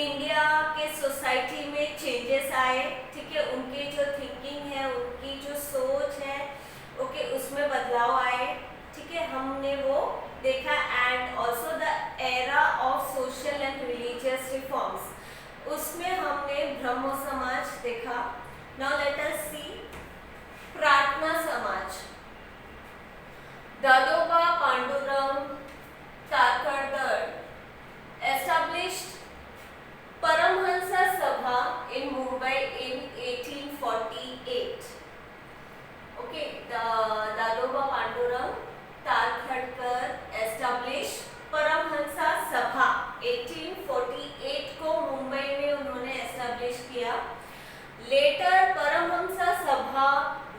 India के society में changes आए, ठीक है, उनकी जो थिंकिंग है, उनकी जो सोच है, ओके, उसमें बदलाव आए, ठीक है, हमने वो देखा। And also the era of social and religious reforms, उसमें हमने ब्रह्मो समाज देखा। नाउ लेट अस सी प्रार्थना समाज। Dadoba Pandurang तारकड़कर established Paramhansa Sabha in Mumbai in 1848. Okay, the Dadoba Pandurang Tarkhadkar established Paramhansa Sabha 1848 को मुंबई में उन्होंने establish किया। Later Paramhansa Sabha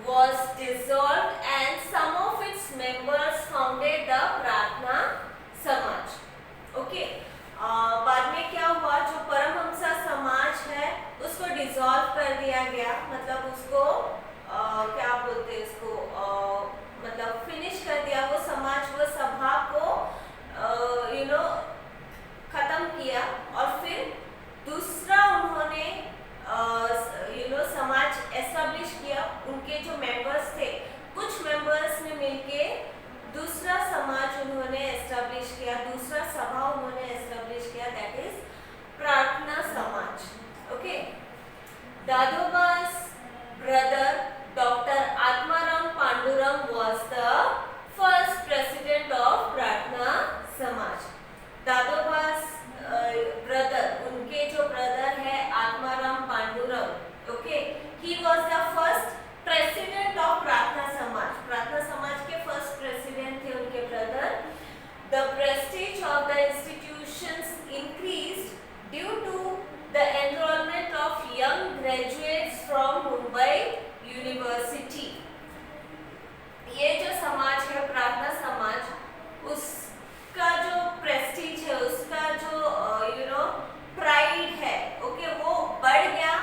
was dissolved and some of its members founded the Prarthana Samaj. Okay. बाद में क्या हुआ, जो परमहंसा समाज है उसको डिसॉल्व कर दिया गया, मतलब उसको क्या बोलते हैं उसको, मतलब फिनिश कर दिया वो समाज, वो सभा को खत्म किया। और फिर दूसरा उन्होंने समाज एस्टेब्लिश किया। उनके जो मेंबर्स थे, कुछ मेंबर्स ने मिलके दूसरा समाज उन्होंने एस्टेब्लिश किया, दूसरा सभा उन्होंने एस्टेब्लिश किया, that is Prarthana Samaj. Okay, दादोबा's brother Dr. Atmaram Panduram was the first president of Prarthana Samaj. दादोबा's brother, उनके जो ब्रदर है Atmaram Pandurang, okay, he was the first president of प्रार्थना समाज। प्रार्थना समाज के फर्स्ट प्रेसिडेंट थे उनके brother. The prestige of the institutions increased due to the enrollment of young graduates from Mumbai University. ये जो समाज है प्रार्थना समाज, उसका जो प्रेस्टीज है, उसका जो प्राइड है, ओके, वो बढ़ गया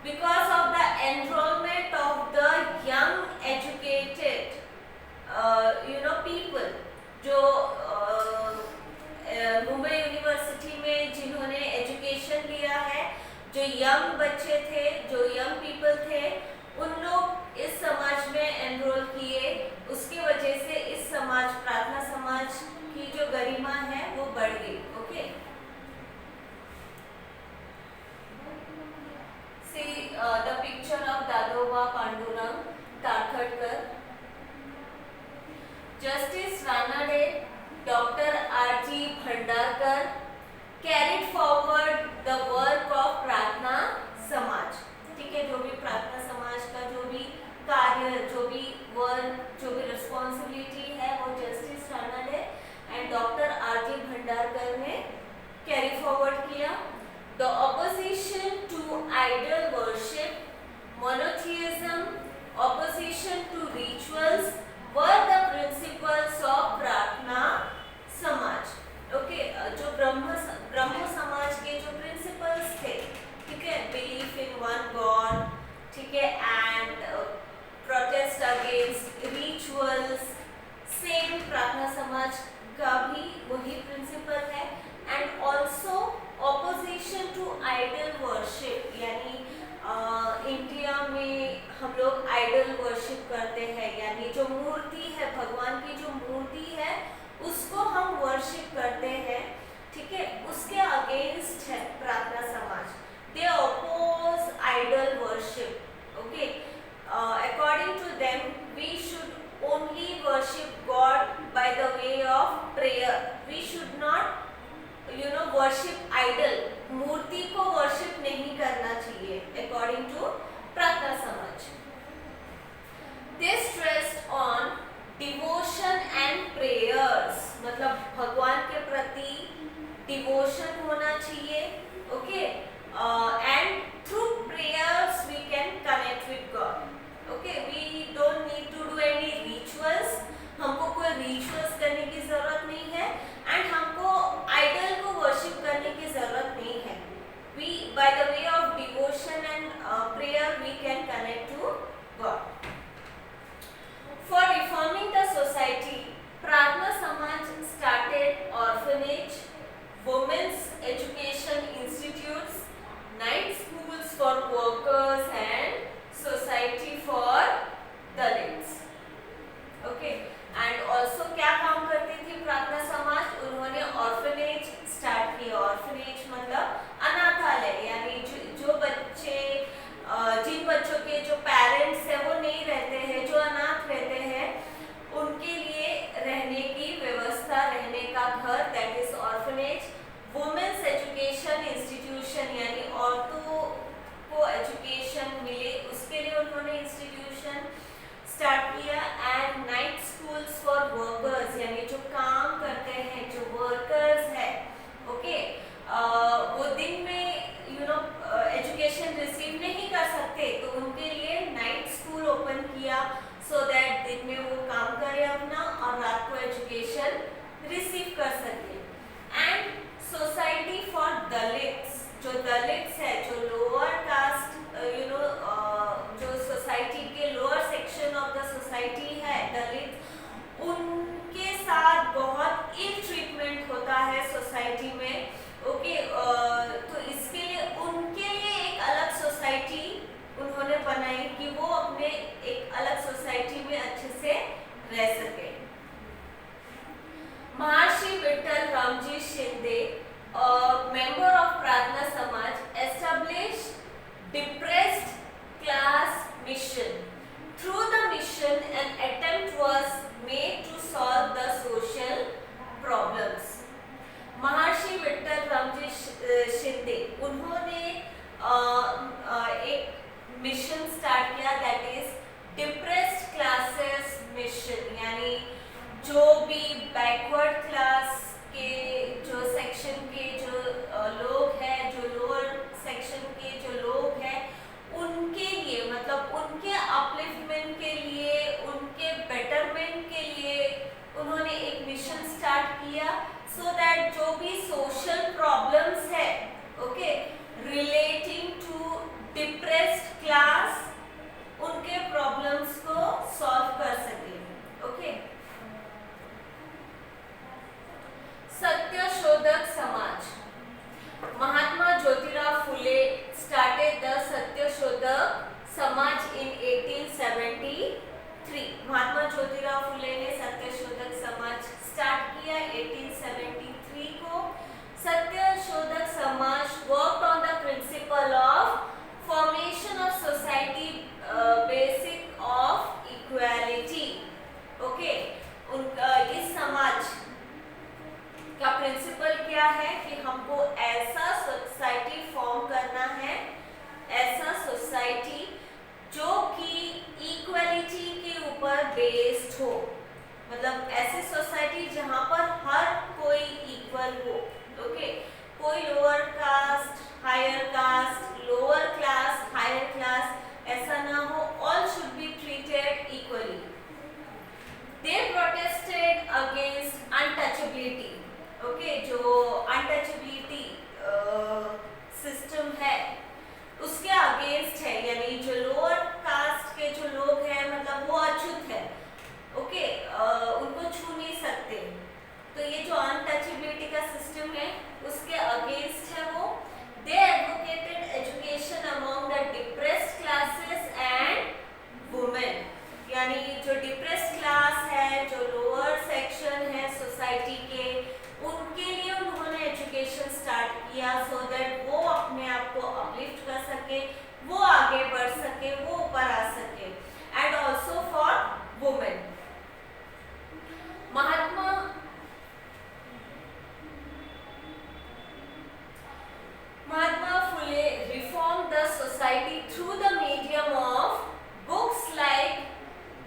because of the enrollment of the young educated people, जो मुंबई यूनिवर्सिटी में जिन्होंने एजुकेशन लिया है, जो यंग बच्चे थे, जो यंग पीपल थे, उन लोग इस समाज में एनरोल किए। उसकी वजह से इस समाज, प्रार्थना समाज की जो गरिमा है वो बढ़ गई। Okay, see the picture of Dadoba Pandurang Tarkhadkar. Justice Ranade, Dr. R.G. Bhandarkar carried forward the work of प्रार्थना समाज। ठीक है, जो भी प्रार्थना समाज का जो भी कार्य, जो भी वर्क, जो भी रिस्पॉन्सिबिलिटी है, वो justice Ranade and doctor R.G. Bhandarkar ने कैरी फॉरवर्ड किया। The opposition to idol worship, monotheism, opposition to rituals were the principles of प्रार्थना समाज। ओके, जो ब्रह्म समाज उन्होंने इंस्टीट्यूशन स्टार्ट किया and night schools for workers, यानी जो काम करते हैं, जो वर्कर्स है, ओके, वो दिन में एजुकेशन रिसीव नहीं कर सकते, तो उनके लिए नाइट स्कूल ओपन किया सो दैट दिन में वो काम करे अपना और रात को एजुकेशन रिसीव कर सके। एंड सोसाइटी फॉर दलित्स, जो दलित्स है, जो लोअर कास्ट जो सोसाइटी के lower section of the society है, दलित, उनके साथ बहुत इल ट्रीटमेंट होता है सोसाइटी में, ओके, तो इसके लिए उनके लिए एक अलग सोसाइटी उन्होंने बनाई कि वो अपने एक अलग सोसाइटी में अच्छे से रह सके। महर्षि Vitthal Ramji Shinde, member of Pradna Samaj, established depressed class mission. Through the mission, an attempt was made to solve the social problems. महर्षि विठ्ठल रामजी शिंदे, उन्होंने एक मिशन स्टार्ट किया, that is depressed classes mission, यानी जो भी बैकवर्ड क्लास के जो सेक्शन के जो लोग हैं, जो लोअर सेक्शन के जो लोग हैं, उनके लिए, मतलब उनके अपलिफ्टमेंट के लिए, उनके बेटरमेंट के लिए उन्होंने एक मिशन स्टार्ट किया सो दैट जो भी सोशल प्रॉब्लम्स है, okay, relating to depressed class, उनके प्रॉब्लम्स को सॉल्व कर सके, okay. Satyashodhak Samaj, Mahatma Jyotirao Phule started the Satyashodhak Samaj in 1873। Mahatma Jyotirao Phule ने सत्यशोधक समाज स्टार्ट किया 1873 को। Satyashodhak Samaj worked on the principle of formation of society basic of equality, okay। उनका इस समाज का प्रिंसिपल क्या है कि हमको ऐसा सोसाइटी फॉर्म करना है, ऐसा सोसाइटी जो कि इक्वलिटी के ऊपर बेस्ड हो, मतलब ऐसी सोसाइटी जहां पर हर कोई इक्वल हो, ओके, कोई lower caste, higher caste, lower class, higher class, ऐसा ना हो, all should be treated equally. They protested against untouchability, okay, जो अनटचेबिलिटी सिस्टम है उसके अगेंस्ट है, यानी जो लोअर कास्ट के जो लोग हैं, मतलब वो अछूत है, ओके, उनको छू नहीं सकते, तो ये जो अनटचेबिलिटी का सिस्टम है उसके अगेंस्ट है वो। They advocated education among the depressed classes and women, यानी जो डिप्रेस्ड क्लास है, जो लोअर सेक्शन है सोसाइटी के, उनके लिए उन्होंने एजुकेशन स्टार्ट किया सो दैट वो अपने आप को अपलिफ्ट कर सके, वो आगे बढ़ सके, वो ऊपर आ सके। And also for women, Mahatma Phule reform the society through the medium of books like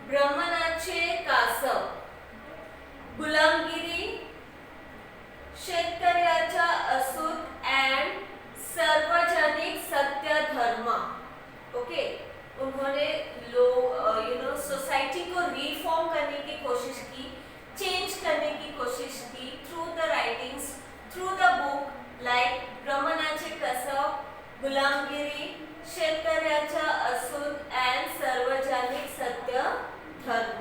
Brahmanache Kasab, Gulamgiri, शेतकऱ्याचा असूत एंड सार्वजनिक सत्य धर्म, ओके। उन्होंने सोसाइटी को रिफॉर्म करने की कोशिश की, चेंज करने की कोशिश की through the writings, through the book like Brahmanache Kasab, Gulamgiri, शेतकऱ्याचा असूत एंड सार्वजनिक सत्य धर्म।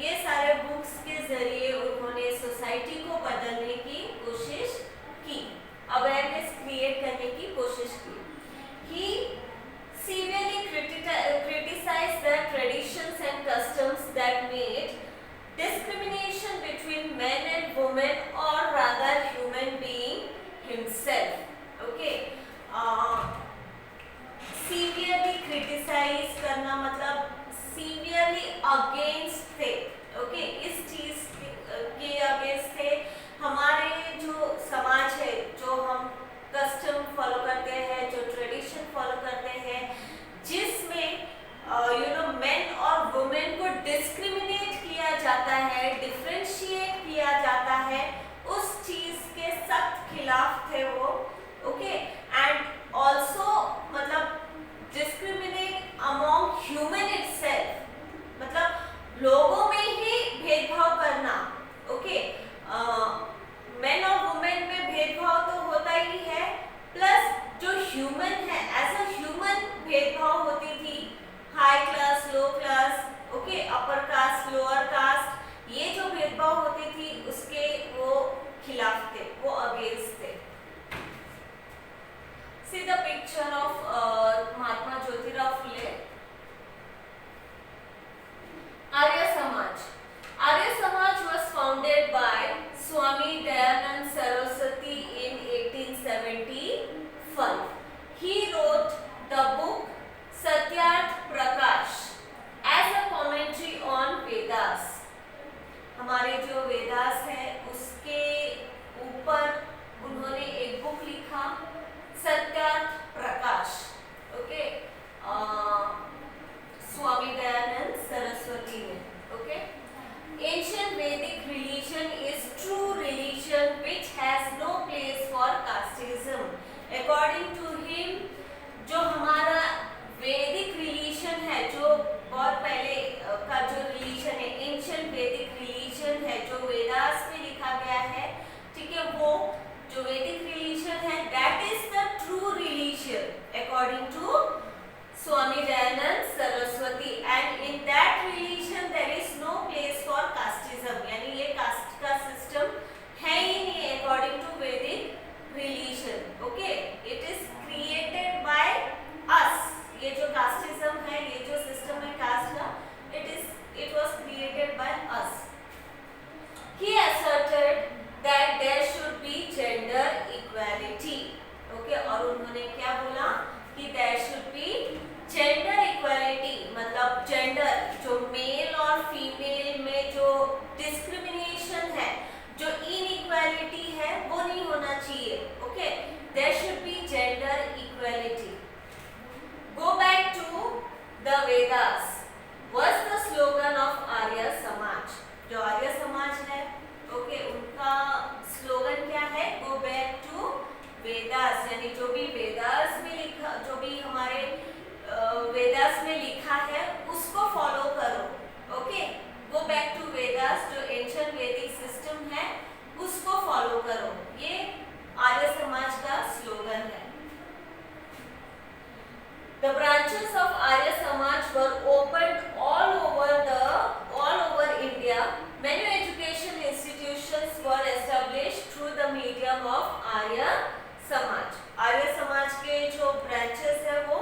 ये सारे बुक्स के जरिए उन्होंने सोसाइटी को बदलने की कोशिश की, अवेयरनेस क्रिएट करने की कोशिश की। He severely criticized the traditions and customs that made discrimination between men and women, or rather human being himself, okay। severely criticize करना मतलब सीवियरली अगेंस्ट थे, ओके, इस चीज के अगेंस्ट थे। हमारे जो समाज है, जो हम कस्टम फॉलो करते हैं, जो ट्रेडिशन फॉलो करते हैं, जिसमें जो भी वेदास में लिखा, जो भी हमारे वेदास में लिखा है उसको फॉलो करो. Okay, go back to Vedas, जो एंशिएंट वैदिक सिस्टम है उसको फॉलो करो. ये आर्य समाज का स्लोगन है. The branches of Arya Samaj were opened all over India. Many education institutions were established through the medium of Arya Samaj. Arya Samaj के जो ब्रांचेस है वो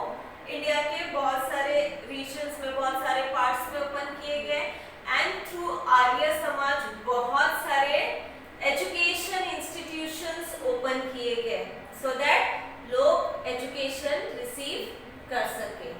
इंडिया के बहुत सारे रीजन्स में, बहुत सारे पार्ट्स में ओपन किए गए. एंड थ्रू आर्य समाज बहुत सारे एजुकेशन इंस्टीट्यूशंस ओपन किए गए, सो दैट लोग एजुकेशन रिसीव कर सके.